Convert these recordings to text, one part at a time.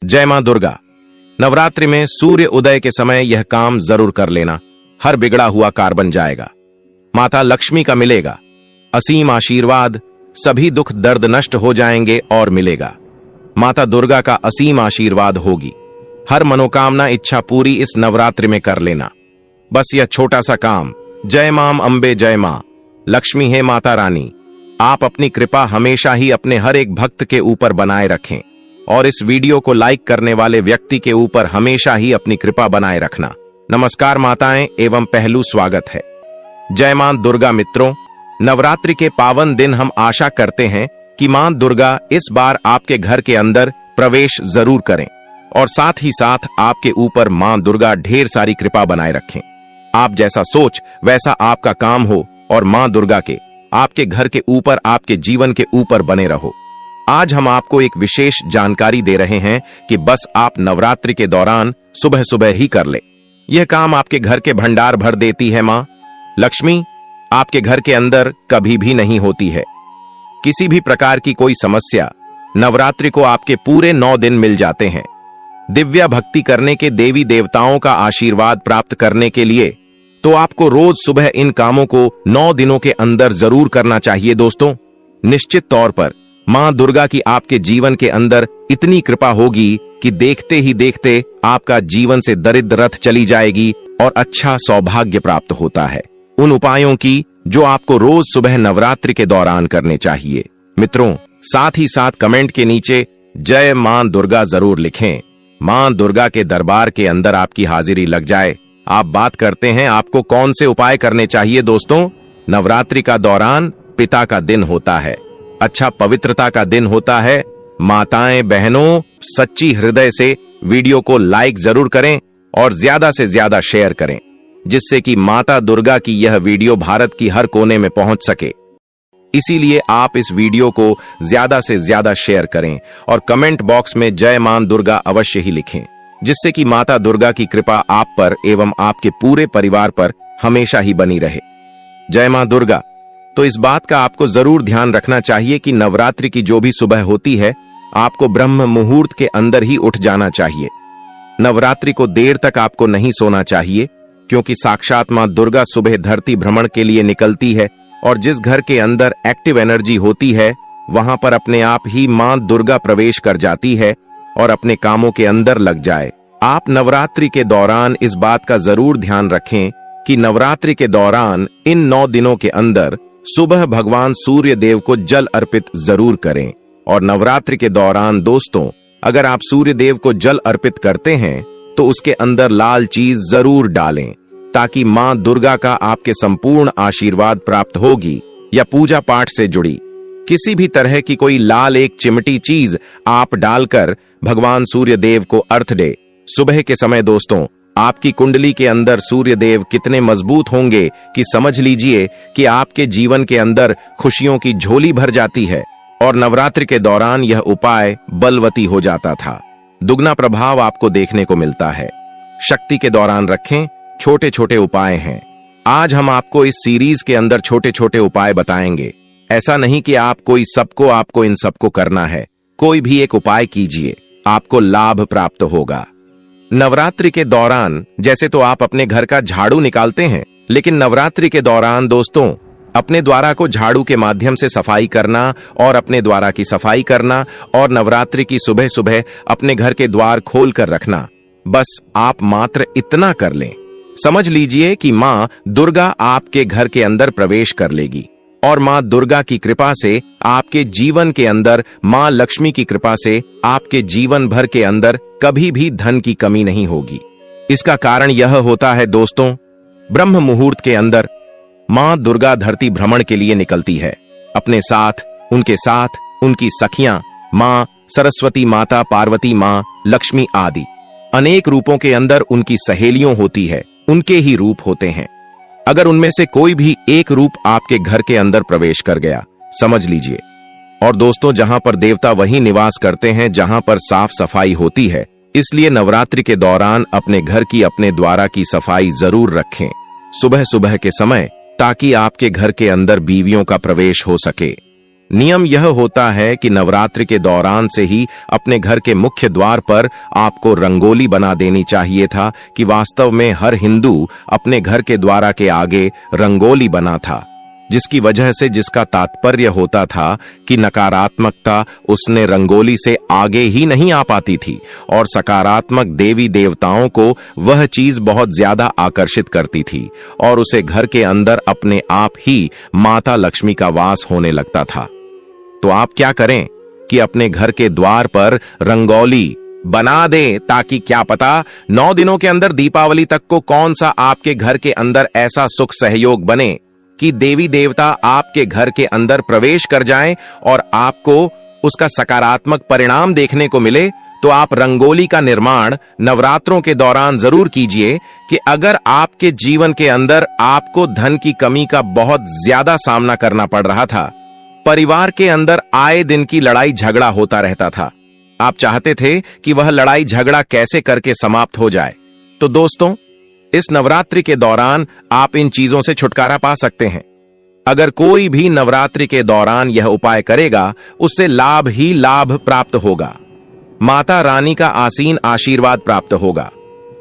जय मां दुर्गा। नवरात्रि में सूर्य उदय के समय यह काम जरूर कर लेना। हर बिगड़ा हुआ कार बन जाएगा। माता लक्ष्मी का मिलेगा असीम आशीर्वाद। सभी दुख दर्द नष्ट हो जाएंगे और मिलेगा माता दुर्गा का असीम आशीर्वाद होगी। हर मनोकामना इच्छा पूरी इस नवरात्रि में कर लेना। बस यह छोटा सा काम। जय मां अम्बे, जय मां लक्ष्मी है माता रानी। आप अपनी कृपा हमेशा ही अपने हर एक भक्त के ऊपर बनाए रखें और इस वीडियो को लाइक करने वाले व्यक्ति के ऊपर हमेशा ही अपनी कृपा बनाए रखना। नमस्कार माताएं एवं पहलू स्वागत है। जय मां दुर्गा मित्रों, नवरात्रि के पावन दिन हम आशा करते हैं कि मां दुर्गा इस बार आपके घर के अंदर प्रवेश जरूर करें और साथ ही साथ आपके ऊपर मां दुर्गा ढेर सारी कृपा बनाए रखें। आप जैसा सोच वैसा आपका काम हो और मां दुर्गा के आपके घर के ऊपर, आपके जीवन के ऊपर बने रहो। आज हम आपको एक विशेष जानकारी दे रहे हैं कि बस आप नवरात्रि के दौरान सुबह सुबह ही कर ले। यह काम आपके घर के भंडार भर देती है। मां लक्ष्मी आपके घर के अंदर कभी भी नहीं होती है। किसी भी प्रकार की कोई समस्या नवरात्रि को आपके पूरे 9 दिन मिल जाते हैं। दिव्या भक्ति करने के देवी देवताओं का आशीर्वाद प्राप्त करने के लिए तो आपको रोज सुबह इन कामों को 9 दिनों के अंदर जरूर करना चाहिए। दोस्तों, निश्चित तौर पर मां दुर्गा की आपके जीवन के अंदर इतनी कृपा होगी कि देखते ही देखते आपका जीवन से दरिद्र रथ चली जाएगी और अच्छा सौभाग्य प्राप्त होता है। उन उपायों की जो आपको रोज सुबह नवरात्रि के दौरान करने चाहिए। मित्रों, साथ ही साथ कमेंट के नीचे जय मां दुर्गा जरूर लिखें। मां दुर्गा के दरबार के अंदर आपकी हाजिरी लग जाए। आप बात करते हैं आपको कौन से उपाय करने चाहिए। दोस्तों, नवरात्रि का दौरान पिता का दिन होता है, अच्छा पवित्रता का दिन होता है। माताएं बहनों, सच्ची हृदय से वीडियो को लाइक जरूर करें और ज्यादा से ज्यादा शेयर करें, जिससे कि माता दुर्गा की यह वीडियो भारत की हर कोने में पहुंच सके। इसीलिए आप इस वीडियो को ज्यादा से ज्यादा शेयर करें और कमेंट बॉक्स में जय मां दुर्गा अवश्य ही लिखें, जिससे कि माता दुर्गा की कृपा आप पर एवं आपके पूरे परिवार पर हमेशा ही बनी रहे। जय मां दुर्गा। तो इस बात का आपको जरूर ध्यान रखना चाहिए कि नवरात्रि की जो भी सुबह होती है आपको ब्रह्म मुहूर्त के अंदर ही उठ जाना चाहिए। नवरात्रि को देर तक आपको नहीं सोना चाहिए, क्योंकि साक्षात मां दुर्गा सुबह धरती भ्रमण के लिए निकलती है और जिस घर के अंदर एक्टिव एनर्जी होती है वहां पर अपने आप ही मां दुर्गा प्रवेश कर जाती है और अपने कामों के अंदर लग जाए। आप नवरात्रि के दौरान इस बात का जरूर ध्यान रखें कि नवरात्रि के दौरान इन 9 दिनों के अंदर सुबह भगवान सूर्य देव को जल अर्पित जरूर करें। और नवरात्रि के दौरान दोस्तों, अगर आप सूर्य देव को जल अर्पित करते हैं तो उसके अंदर लाल चीज जरूर डालें, ताकि मां दुर्गा का आपके संपूर्ण आशीर्वाद प्राप्त होगी। या पूजा पाठ से जुड़ी किसी भी तरह की कोई लाल एक चिमटी चीज आप डालकर भगवान सूर्य देव को अर्घ दे। सुबह के समय दोस्तों, आपकी कुंडली के अंदर सूर्य देव कितने मजबूत होंगे कि समझ लीजिए कि आपके जीवन के अंदर खुशियों की झोली भर जाती है। और नवरात्रि के दौरान यह उपाय बलवती हो जाता था। दुगना प्रभाव आपको देखने को मिलता है। शक्ति के दौरान रखें। छोटे छोटे उपाय हैं। आज हम आपको इस सीरीज के अंदर छोटे छोटे उपाय बताएंगे। ऐसा नहीं कि आपको इन सबको करना है। कोई भी एक उपाय कीजिए, आपको लाभ प्राप्त होगा। नवरात्रि के दौरान जैसे तो आप अपने घर का झाड़ू निकालते हैं, लेकिन नवरात्रि के दौरान दोस्तों अपने द्वारा को झाड़ू के माध्यम से सफाई करना और अपने द्वारा की सफाई करना और नवरात्रि की सुबह सुबह अपने घर के द्वार खोल कर रखना, बस आप मात्र इतना कर लें। समझ लीजिए कि मां दुर्गा आपके घर के अंदर प्रवेश कर लेगी और मां दुर्गा की कृपा से आपके जीवन के अंदर, मां लक्ष्मी की कृपा से आपके जीवन भर के अंदर कभी भी धन की कमी नहीं होगी। इसका कारण यह होता है दोस्तों, ब्रह्म मुहूर्त के अंदर मां दुर्गा धरती भ्रमण के लिए निकलती है। अपने साथ उनकी सखियां मां सरस्वती माता, पार्वती मां, लक्ष्मी आदि अनेक रूपों के अंदर उनकी सहेलियों होती है, उनके ही रूप होते हैं। अगर उनमें से कोई भी एक रूप आपके घर के अंदर प्रवेश कर गया, समझ लीजिए। और दोस्तों, जहां पर देवता वहीं निवास करते हैं जहां पर साफ सफाई होती है। इसलिए नवरात्रि के दौरान अपने घर की, अपने द्वारा की सफाई जरूर रखें। सुबह सुबह के समय, ताकि आपके घर के अंदर बीवियों का प्रवेश हो सके। नियम यह होता है कि नवरात्रि के दौरान से ही अपने घर के मुख्य द्वार पर आपको रंगोली बना देनी चाहिए था, कि वास्तव में हर हिंदू अपने घर के द्वार के आगे रंगोली बना था, जिसकी वजह से जिसका तात्पर्य होता था कि नकारात्मकता उसने रंगोली से आगे ही नहीं आ पाती थी, और सकारात्मक देवी देवताओं को वह चीज बहुत ज्यादा आकर्षित करती थी, और उसे घर के अंदर अपने आप ही माता लक्ष्मी का वास होने लगता था। तो आप क्या करें कि अपने घर के द्वार पर रंगोली बना दें, ताकि क्या पता 9 दिनों के अंदर दीपावली तक को कौन सा आपके घर के अंदर ऐसा सुख सहयोग बने कि देवी देवता आपके घर के अंदर प्रवेश कर जाएं और आपको उसका सकारात्मक परिणाम देखने को मिले। तो आप रंगोली का निर्माण नवरात्रों के दौरान जरूर कीजिए, कि अगर आपके जीवन के अंदर आपको धन की कमी का बहुत ज्यादा सामना करना पड़ रहा था, परिवार के अंदर आए दिन की लड़ाई झगड़ा होता रहता था, आप चाहते थे कि वह लड़ाई झगड़ा कैसे करके समाप्त हो जाए, तो दोस्तों इस नवरात्रि के दौरान आप इन चीजों से छुटकारा पा सकते हैं। अगर कोई भी नवरात्रि के दौरान यह उपाय करेगा, उससे लाभ ही लाभ प्राप्त होगा, माता रानी का आसीन आशीर्वाद प्राप्त होगा,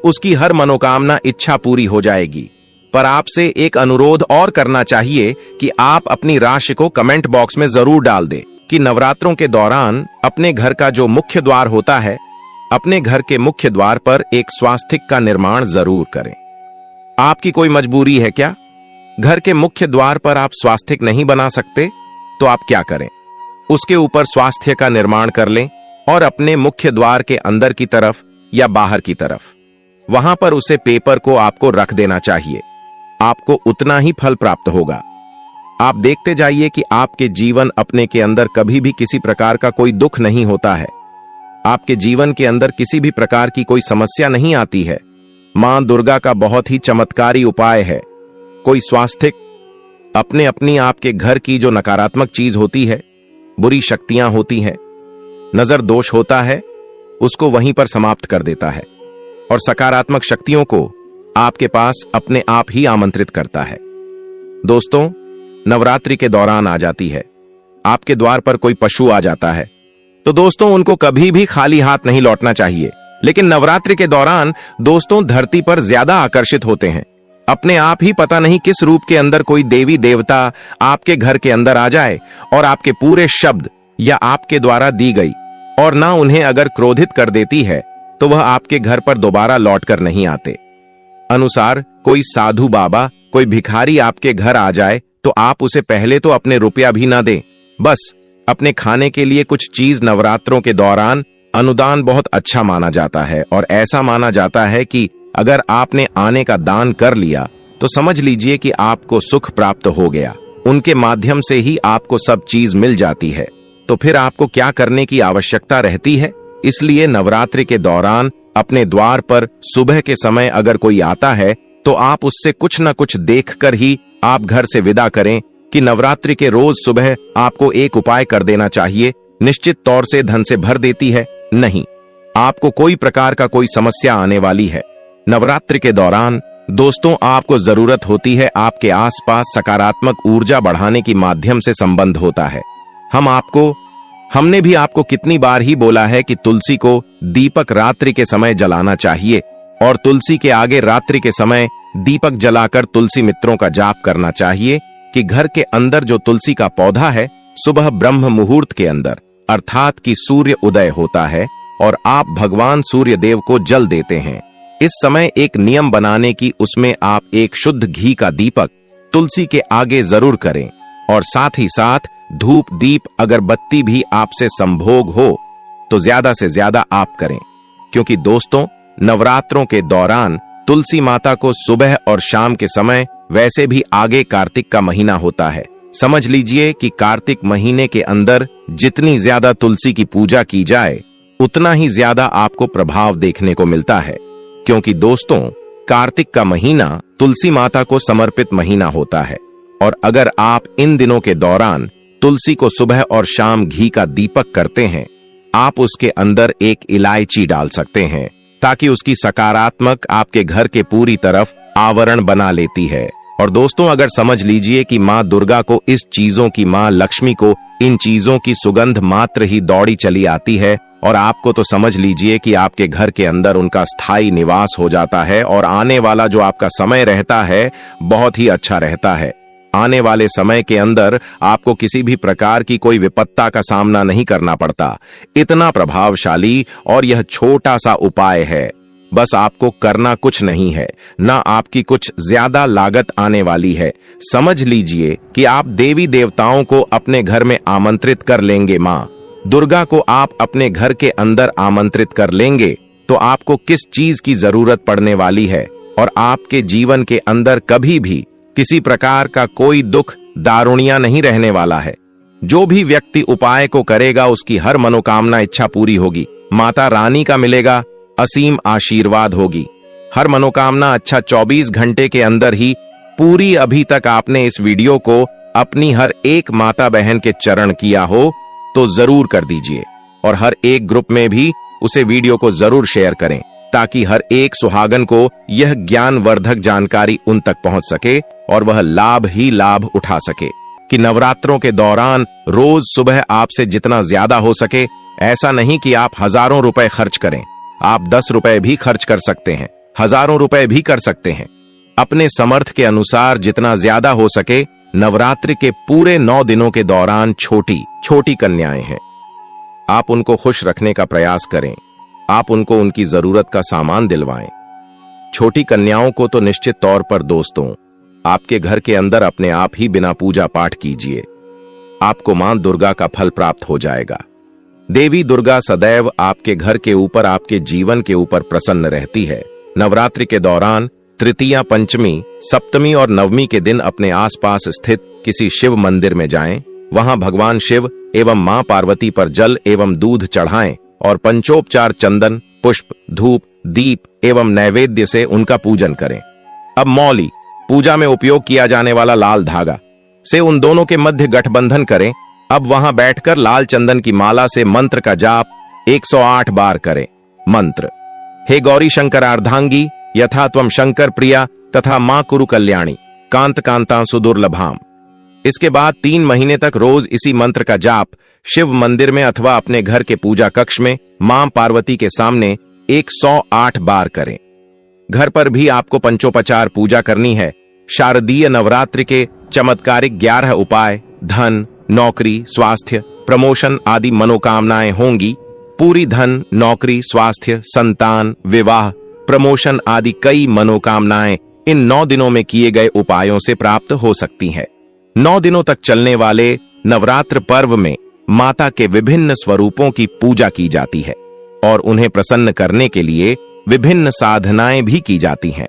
उसकी हर मनोकामना इच्छा पूरी हो जाएगी। पर आपसे एक अनुरोध और करना चाहिए कि आप अपनी राशि को कमेंट बॉक्स में जरूर डाल दें, कि नवरात्रों के दौरान अपने घर का जो मुख्य द्वार होता है, अपने घर के मुख्य द्वार पर एक स्वास्तिक का निर्माण जरूर करें। आपकी कोई मजबूरी है क्या? घर के मुख्य द्वार पर आप स्वास्तिक नहीं बना सकते? तो आप क्या करें, उसके ऊपर स्वास्थ्य का निर्माण कर लें, और अपने मुख्य द्वार के अंदर की तरफ या बाहर की तरफ वहां पर उसे पेपर को आपको रख देना चाहिए। आपको उतना ही फल प्राप्त होगा। आप देखते जाइए कि आपके जीवन अपने के अंदर कभी भी किसी प्रकार का कोई दुख नहीं होता है, आपके जीवन के अंदर किसी भी प्रकार की कोई समस्या नहीं आती है। मां दुर्गा का बहुत ही चमत्कारी उपाय है। कोई स्वास्तिक अपने अपनी आपके घर की जो नकारात्मक चीज होती है, बुरी शक्तियां होती हैं, नजर दोष होता है, उसको वहीं पर समाप्त कर देता है, और सकारात्मक शक्तियों को आपके पास अपने आप ही आमंत्रित करता है। दोस्तों, नवरात्रि के दौरान आ जाती है, आपके द्वार पर कोई पशु आ जाता है, तो दोस्तों उनको कभी भी खाली हाथ नहीं लौटना चाहिए। लेकिन नवरात्रि के दौरान दोस्तों धरती पर ज्यादा आकर्षित होते हैं। अपने आप ही पता नहीं किस रूप के अंदर कोई देवी देवता आपके घर के अंदर आ जाए, और आपके पूरे शब्द या आपके द्वारा दी गई और ना उन्हें अगर क्रोधित कर देती है, तो वह आपके घर पर दोबारा लौटकर नहीं आते। अनुसार कोई साधु बाबा, कोई भिखारी आपके घर आ जाए, तो आप उसे पहले तो अपने रुपया भी ना दें, बस अपने खाने के लिए कुछ चीज नवरात्रों के दौरान अनुदान बहुत अच्छा माना जाता है। और ऐसा माना जाता है कि अगर आपने आने का दान कर लिया, तो समझ लीजिए कि आपको सुख प्राप्त हो गया, उनके माध्यम से ही आपको सब चीज मिल जाती है। तो फिर आपको क्या करने की आवश्यकता रहती है? इसलिए नवरात्रि के दौरान अपने द्वार पर सुबह के समय अगर कोई आता है, तो आप उससे कुछ न कुछ देखकर ही आप घर से विदा करें, कि नवरात्रि के रोज सुबह आपको एक उपाय कर देना चाहिए, निश्चित तौर से धन से भर देती है, नहीं, आपको कोई प्रकार का कोई समस्या आने वाली है। नवरात्रि के दौरान दोस्तों आपको जरूरत होती है आपके आसपास सकारात्मक ऊर्जा बढ़ाने की माध्यम से संबंध होता है। हमने भी आपको कितनी बार ही बोला है कि तुलसी को दीपक रात्रि के समय जलाना चाहिए, और तुलसी के आगे रात्रि के समय दीपक जलाकर तुलसी मित्रों का जाप करना चाहिए, कि घर के अंदर जो तुलसी का पौधा है, सुबह ब्रह्म मुहूर्त के अंदर अर्थात कि सूर्य उदय होता है, और आप भगवान सूर्य देव को जल देते हैं। इस समय एक नियम बनाने की, उसमें आप एक शुद्ध घी का दीपक तुलसी के आगे जरूर करें, और साथ ही साथ धूप दीप अगरबत्ती भी आपसे संभोग हो तो ज्यादा से ज्यादा आप करें, क्योंकि दोस्तों नवरात्रों के दौरान तुलसी माता को सुबह और शाम के समय, वैसे भी आगे कार्तिक का महीना होता है, समझ लीजिए कि कार्तिक महीने के अंदर जितनी ज्यादा तुलसी की पूजा की जाए, उतना ही ज्यादा आपको प्रभाव देखने को मिलता है। क्योंकि दोस्तों कार्तिक का महीना तुलसी माता को समर्पित महीना होता है, और अगर आप इन दिनों के दौरान तुलसी को सुबह और शाम घी का दीपक करते हैं, आप उसके अंदर एक इलायची डाल सकते हैं, ताकि उसकी सकारात्मक आपके घर के पूरी तरफ आवरण बना लेती है। और दोस्तों, अगर समझ लीजिए कि माँ दुर्गा को, इस चीजों की माँ लक्ष्मी को इन चीजों की सुगंध मात्र ही दौड़ी चली आती है और आपको, तो समझ लीजिए कि आपके घर के अंदर उनका स्थायी निवास हो जाता है और आने वाला जो आपका समय रहता है बहुत ही अच्छा रहता है। आने वाले समय के अंदर आपको किसी भी प्रकार की कोई विपत्ता का सामना नहीं करना पड़ता। इतना प्रभावशाली और यह छोटा सा उपाय है। बस आपको करना कुछ नहीं है, ना आपकी कुछ ज्यादा लागत आने वाली है। समझ लीजिए कि आप देवी देवताओं को अपने घर में आमंत्रित कर लेंगे। माँ दुर्गा को आप अपने घर के अंदर आमंत्रित कर लेंगे तो आपको किस चीज की जरूरत पड़ने वाली है और आपके जीवन के अंदर कभी भी किसी प्रकार का कोई दुख दारुणिया नहीं रहने वाला है। जो भी व्यक्ति उपाय को करेगा उसकी हर मनोकामना इच्छा पूरी होगी। माता रानी का मिलेगा असीम आशीर्वाद होगी। हर मनोकामना अच्छा 24 घंटे के अंदर ही पूरी। अभी तक आपने इस वीडियो को अपनी हर एक माता बहन के चरण किया हो तो जरूर कर दीजिए और हर एक ग्रुप में भी उसे वीडियो को जरूर शेयर करें ताकि हर एक सुहागन को यह ज्ञानवर्धक जानकारी उन तक पहुंच सके और वह लाभ ही लाभ उठा सके। कि नवरात्रों के दौरान रोज सुबह आपसे जितना ज्यादा हो सके, ऐसा नहीं कि आप हजारों रुपए खर्च करें, आप 10 रुपए भी खर्च कर सकते हैं, हजारों रुपए भी कर सकते हैं। अपने समर्थ के अनुसार जितना ज्यादा हो सके। नवरात्रि के पूरे 9 दिनों के दौरान छोटी छोटी कन्याएं हैं, आप उनको खुश रखने का प्रयास करें। आप उनको उनकी जरूरत का सामान दिलवाएं। छोटी कन्याओं को तो निश्चित तौर पर दोस्तों आपके घर के अंदर अपने आप ही बिना पूजा पाठ कीजिए, आपको मां दुर्गा का फल प्राप्त हो जाएगा। देवी दुर्गा सदैव आपके घर के ऊपर, आपके जीवन के ऊपर प्रसन्न रहती है। नवरात्रि के दौरान तृतीया, पंचमी, सप्तमी और नवमी के दिन अपने आसपास स्थित किसी शिव मंदिर में जाएं। वहां भगवान शिव एवं मां पार्वती पर जल एवं दूध चढ़ाएं और पंचोपचार चंदन, पुष्प, धूप, दीप एवं नैवेद्य से उनका पूजन करें। अब मौली, पूजा में उपयोग किया जाने वाला लाल धागा से उन दोनों के मध्य गठबंधन करें। अब वहां बैठकर लाल चंदन की माला से मंत्र का जाप 108 बार करें। मंत्र: हे गौरी शंकरार्धांगी यथा त्वम शंकर प्रिया तथा मां कुरु कल्याणी कांत कांता सुदुर्लभाम। इसके बाद 3 महीने तक रोज इसी मंत्र का जाप शिव मंदिर में अथवा अपने घर के पूजा कक्ष में मां पार्वती के सामने 108 बार करें। घर पर भी आपको पंचोपचार पूजा करनी है। शारदीय नवरात्रि के चमत्कारिक 11 उपाय धन, नौकरी, स्वास्थ्य, प्रमोशन आदि मनोकामनाएं होंगी। पूरी धन, नौकरी, स्वास्थ्य, संतान, विवाह, प्रमोशन आदि कई मनोकामनाएं इन 9 दिनों में किए गए उपायों से प्राप्त हो सकती हैं। 9 दिनों तक चलने वाले नवरात्र पर्व में माता के विभिन्न स्वरूपों की पूजा की जाती है और उन्हें प्रसन्न करने के लिए विभिन्न साधनाएं भी की जाती हैं।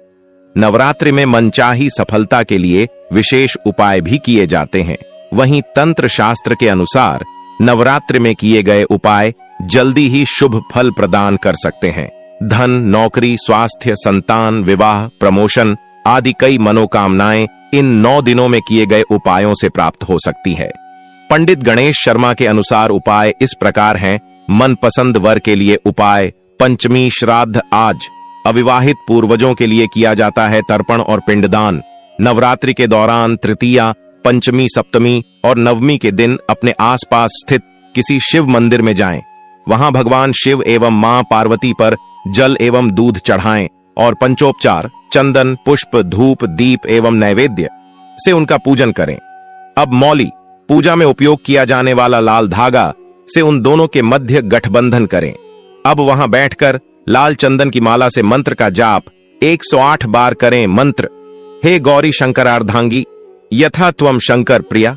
नवरात्रि में मनचाही सफलता के लिए विशेष उपाय भी किए जाते हैं। वहीं तंत्र शास्त्र के अनुसार नवरात्रि में किए गए उपाय जल्दी ही शुभ फल प्रदान कर सकते हैं। धन, नौकरी, स्वास्थ्य, संतान, विवाह, प्रमोशन आदि कई मनोकामनाएं इन 9 दिनों में किए गए उपायों से प्राप्त हो सकती है। पंडित गणेश शर्मा के अनुसार उपाय इस प्रकार हैं। मनपसंद वर के लिए उपाय: पंचमी श्राद्ध आज अविवाहित पूर्वजों के लिए किया जाता है तर्पण और पिंडदान। नवरात्रि के दौरान तृतीया, पंचमी, सप्तमी और नवमी के दिन अपने आसपास स्थित किसी शिव मंदिर में जाएं। वहां भगवान शिव एवं मां पार्वती पर जल एवं दूध चढ़ाएं और पंचोपचार चंदन, पुष्प, धूप, दीप एवं नैवेद्य से उनका पूजन करें। अब मौली, पूजा में उपयोग किया जाने वाला लाल धागा से उन दोनों के मध्य गठबंधन करें। अब वहां बैठकर लाल चंदन की माला से मंत्र का जाप 108 बार करें। मंत्र: हे गौरी शंकरार्धांगी यथा त्वम शंकर प्रिया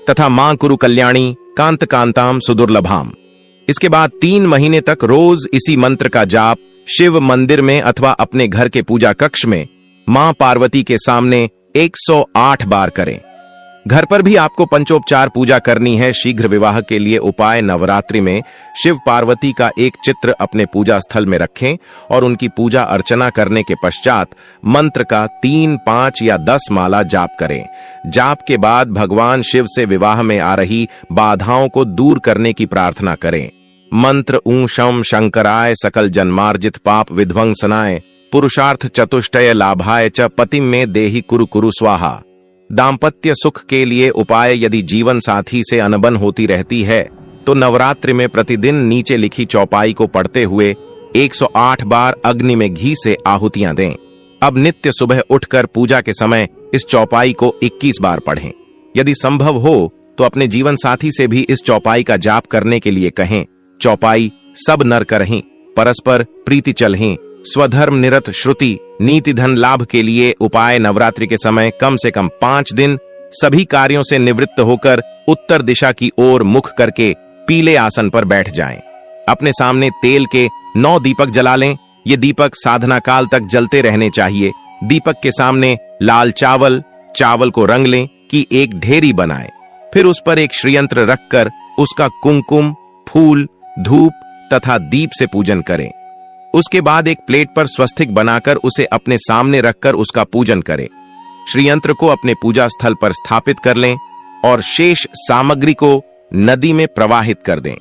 तथा मां कुरु कल्याणी कांत कांताम सुदुर्लभाम। इसके बाद 3 महीने तक रोज इसी मंत्र का जाप शिव मंदिर में अथवा अपने घर के पूजा कक्ष में मां पार्वती के सामने 108 बार करें। घर पर भी आपको पंचोपचार पूजा करनी है। शीघ्र विवाह के लिए उपाय: नवरात्रि में शिव पार्वती का एक चित्र अपने पूजा स्थल में रखें और उनकी पूजा अर्चना करने के पश्चात मंत्र का 3, 5 या 10 माला जाप करें। जाप के बाद भगवान शिव से विवाह में आ रही बाधाओं को दूर करने की प्रार्थना करें। मंत्र ऊं शम शंकराय सकल जन्मार्जित पाप विध्वंसनाय पुरुषार्थ चतुष्टय लाभाय च पतिम में देहि कुरु कुरु स्वाहा। दाम्पत्य सुख के लिए उपाय। यदि जीवन साथी से अनबन होती रहती है तो नवरात्रि में प्रतिदिन नीचे लिखी चौपाई को पढ़ते हुए 108 बार अग्नि में घी से आहुतियां दें। अब नित्य सुबह उठकर पूजा के समय इस चौपाई को 21 बार पढ़ें। यदि संभव हो तो अपने जीवन साथी से भी इस चौपाई का जाप करने के लिए कहें। चौपाई सब नर करहीं, परस्पर प्रीति चलहीं, स्वधर्म निरत श्रुति नीति धन लाभ के लिए उपाय। नवरात्रि के समय कम से कम 5 दिन सभी कार्यों से निवृत्त होकर उत्तर दिशा की ओर मुख करके पीले आसन पर बैठ जाएं। अपने सामने तेल के 9 दीपक जला लें। ये दीपक साधना काल तक जलते रहने चाहिए। दीपक के सामने लाल चावल को रंग लें कि एक ढेरी बनाएं। फिर उस पर एक श्रीयंत्र रखकर उसका कुमकुम, फूल, धूप तथा दीप से पूजन करें। उसके बाद एक प्लेट पर स्वस्तिक बनाकर उसे अपने सामने रखकर उसका पूजन करें। श्रीयंत्र को अपने पूजा स्थल पर स्थापित कर लें और शेष सामग्री को नदी में प्रवाहित कर दें।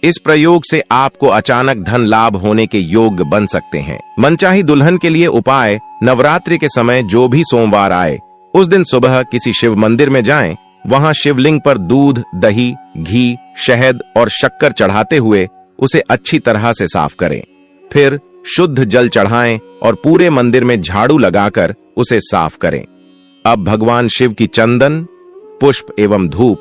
इस प्रयोग से आपको अचानक धन लाभ होने के योग बन सकते हैं। मनचाही दुल्हन के लिए उपाय। नवरात्रि के समय जो भी सोमवार आए उस दिन सुबह किसी शिव मंदिर में जाएं। वहां शिवलिंग पर दूध, दही, घी, शहद और शक्कर चढ़ाते हुए उसे अच्छी तरह से साफ करें। फिर शुद्ध जल चढ़ाएं और पूरे मंदिर में झाड़ू लगाकर उसे साफ करें। अब भगवान शिव की चंदन, पुष्प एवं धूप,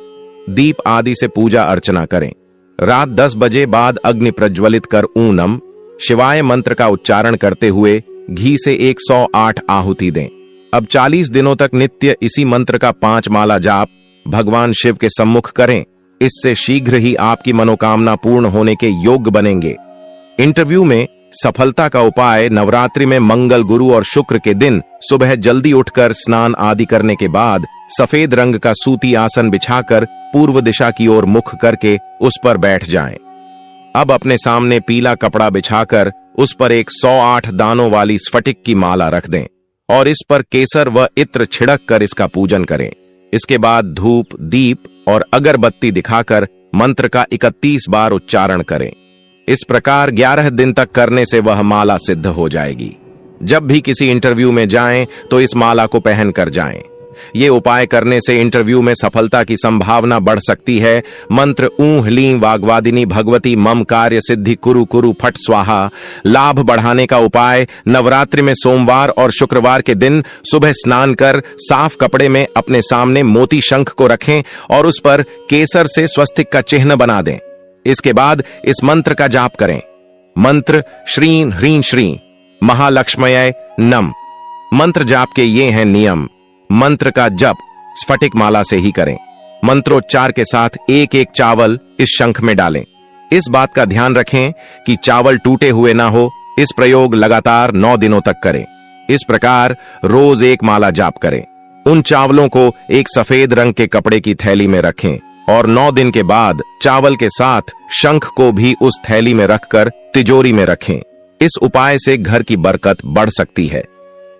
दीप आदि से पूजा अर्चना करें। रात 10 बजे बाद अग्नि प्रज्वलित कर ऊं नम शिवाय मंत्र का उच्चारण करते हुए घी से 108 आहुति दें। अब 40 दिनों तक नित्य इसी मंत्र का 5 माला जाप भगवान शिव के सम्मुख करें। इससे शीघ्र ही आपकी मनोकामना पूर्ण होने के योग्य बनेंगे। इंटरव्यू में सफलता का उपाय। नवरात्रि में मंगल, गुरु और शुक्र के दिन सुबह जल्दी उठकर स्नान आदि करने के बाद सफेद रंग का सूती आसन बिछाकर पूर्व दिशा की ओर मुख करके उस पर बैठ जाएं। अब अपने सामने पीला कपड़ा बिछाकर उस पर एक 108 दानों वाली स्फटिक की माला रख दें और इस पर केसर व इत्र छिड़क कर इसका पूजन करें। इसके बाद धूप, दीप और अगरबत्ती दिखाकर मंत्र का 31 बार उच्चारण करें। इस प्रकार 11 दिन तक करने से वह माला सिद्ध हो जाएगी। जब भी किसी इंटरव्यू में जाएं तो इस माला को पहन कर जाएं। ये उपाय करने से इंटरव्यू में सफलता की संभावना बढ़ सकती है। मंत्र ऊं ह्लीं वाग्वादिनी भगवती मम कार्य सिद्धि कुरु कुरु फट स्वाहा। लाभ बढ़ाने का उपाय। नवरात्रि में सोमवार और शुक्रवार के दिन सुबह स्नान कर साफ कपड़े में अपने सामने मोती शंख को रखें और उस पर केसर से स्वस्तिक का चिन्ह बना दें। इसके बाद इस मंत्र का जाप करें। मंत्र श्रीं ह्रीं श्रीं महालक्ष्मये नम। मंत्र जाप के ये हैं नियम। मंत्र का जप स्फटिक माला से ही करें। मंत्रोच्चार के साथ एक एक चावल इस शंख में डालें। इस बात का ध्यान रखें कि चावल टूटे हुए ना हो। इस प्रयोग लगातार 9 दिनों तक करें। इस प्रकार रोज एक माला जाप करें। उन चावलों को एक सफेद रंग के कपड़े की थैली में रखें और 9 दिन के बाद चावल के साथ शंख को भी उस थैली में रखकर तिजोरी में रखें। इस उपाय से घर की बरकत बढ़ सकती है।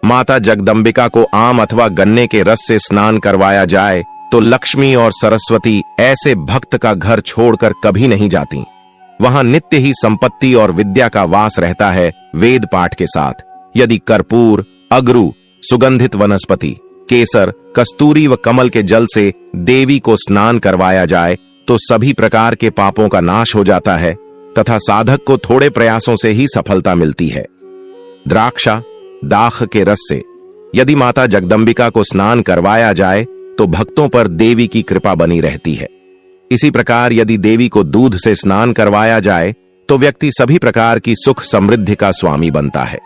माता जगदंबिका को आम अथवा गन्ने के रस से स्नान करवाया जाए तो लक्ष्मी और सरस्वती ऐसे भक्त का घर छोड़कर कभी नहीं जाती। वहां नित्य ही संपत्ति और विद्या का वास रहता है वेद पाठ के साथ। यदि कर्पूर, अगरू, सुगंधित वनस्पति, केसर, कस्तूरी व कमल के जल से देवी को स्नान करवाया जाए तो सभी प्रकार के पापों का नाश हो जाता है तथा साधक को थोड़े प्रयासों से ही सफलता मिलती है। द्राक्षा, दाख के रस से यदि माता जगदंबिका को स्नान करवाया जाए तो भक्तों पर देवी की कृपा बनी रहती है। इसी प्रकार यदि देवी को दूध से स्नान करवाया जाए तो व्यक्ति सभी प्रकार की सुख समृद्धि का स्वामी बनता है।